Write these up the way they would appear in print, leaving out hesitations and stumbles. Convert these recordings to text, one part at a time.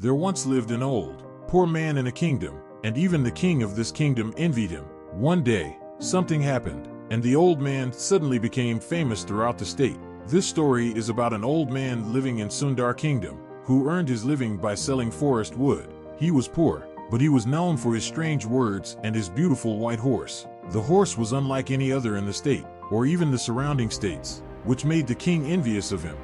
There once lived an old, poor man in a kingdom, and even the king of this kingdom envied him. One day, something happened, and the old man suddenly became famous throughout the state. This story is about an old man living in Sundar Kingdom, who earned his living by selling forest wood. He was poor, but he was known for his strange words and his beautiful white horse. The horse was unlike any other in the state, or even the surrounding states, which made the king envious of him.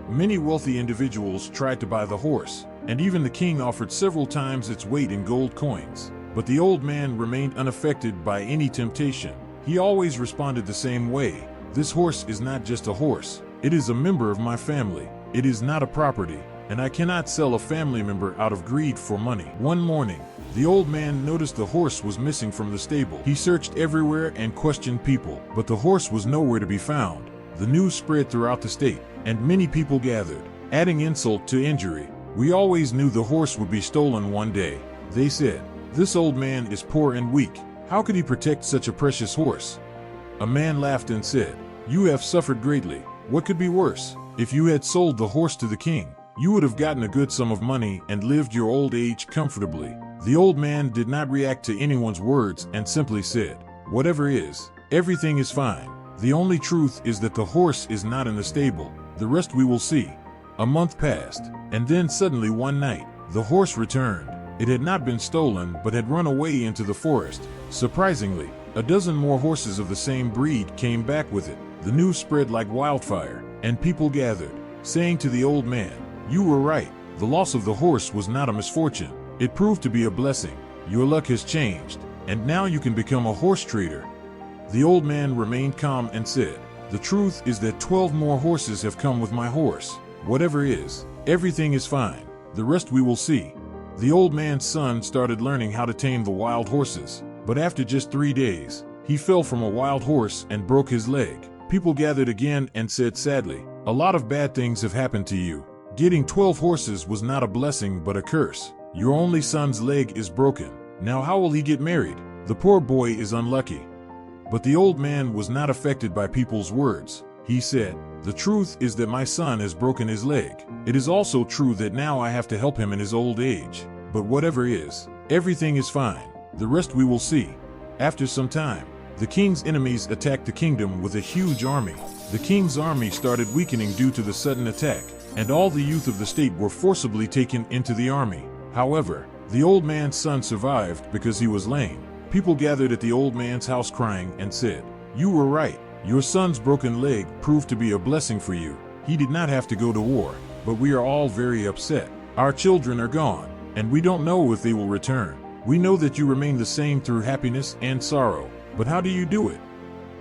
Many wealthy individuals tried to buy the horse, and even the king offered several times its weight in gold coins. But the old man remained unaffected by any temptation. He always responded the same way: "This horse is not just a horse. It is a member of my family. It is not a property, and I cannot sell a family member out of greed for money." One morning, the old man noticed the horse was missing from the stable. He searched everywhere and questioned people, but the horse was nowhere to be found. The news spread throughout the state, and many people gathered. Adding insult to injury, "We always knew the horse would be stolen one day," they said. "This old man is poor and weak. How could he protect such a precious horse?" A man laughed and said, "You have suffered greatly. What could be worse? If you had sold the horse to the king, you would have gotten a good sum of money and lived your old age comfortably." The old man did not react to anyone's words and simply said, "Whatever is, everything is fine. The only truth is that the horse is not in the stable. The rest we will see." A month passed, and then suddenly one night, the horse returned. It had not been stolen but had run away into the forest. Surprisingly, a dozen more horses of the same breed came back with it. The news spread like wildfire, and people gathered, saying to the old man, "You were right. The loss of the horse was not a misfortune. It proved to be a blessing. Your luck has changed, and now you can become a horse trader." The old man remained calm and said, "The truth is that 12 more horses have come with my horse. Whatever is, everything is fine. The rest we will see." The old man's son started learning how to tame the wild horses, but after just 3 days, he fell from a wild horse and broke his leg. People gathered again and said sadly, "A lot of bad things have happened to you. Getting 12 horses was not a blessing but a curse. Your only son's leg is broken. Now how will he get married? The poor boy is unlucky." But the old man was not affected by people's words. He said, "The truth is that my son has broken his leg. It is also true that now I have to help him in his old age. But whatever is, everything is fine. The rest we will see." After some time, the king's enemies attacked the kingdom with a huge army. The king's army started weakening due to the sudden attack, and all the youth of the state were forcibly taken into the army. However, the old man's son survived because he was lame. People gathered at the old man's house crying and said, "You were right. Your son's broken leg proved to be a blessing for you. He did not have to go to war, but we are all very upset. Our children are gone, and we don't know if they will return. We know that you remain the same through happiness and sorrow, but how do you do it?"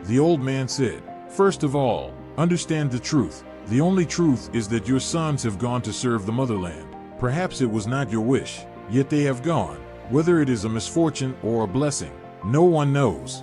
The old man said, "First of all, understand the truth. The only truth is that your sons have gone to serve the motherland. Perhaps it was not your wish, yet they have gone. Whether it is a misfortune or a blessing, no one knows."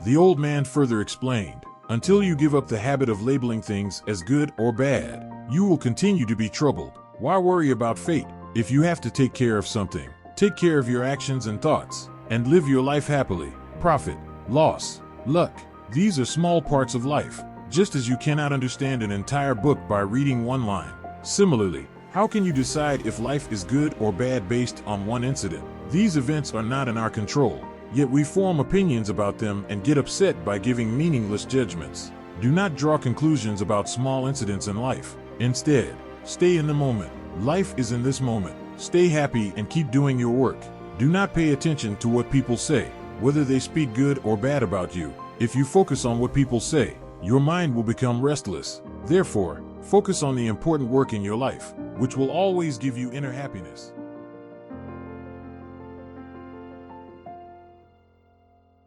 The old man further explained, "Until you give up the habit of labeling things as good or bad, you will continue to be troubled. Why worry about fate? If you have to take care of something, take care of your actions and thoughts, and live your life happily. Profit, loss, luck, these are small parts of life, just as you cannot understand an entire book by reading one line. Similarly, how can you decide if life is good or bad based on one incident? These events are not in our control, yet we form opinions about them and get upset by giving meaningless judgments. Do not draw conclusions about small incidents in life. Instead, stay in the moment. Life is in this moment. Stay happy and keep doing your work. Do not pay attention to what people say, whether they speak good or bad about you. If you focus on what people say, your mind will become restless. Therefore, focus on the important work in your life, which will always give you inner happiness."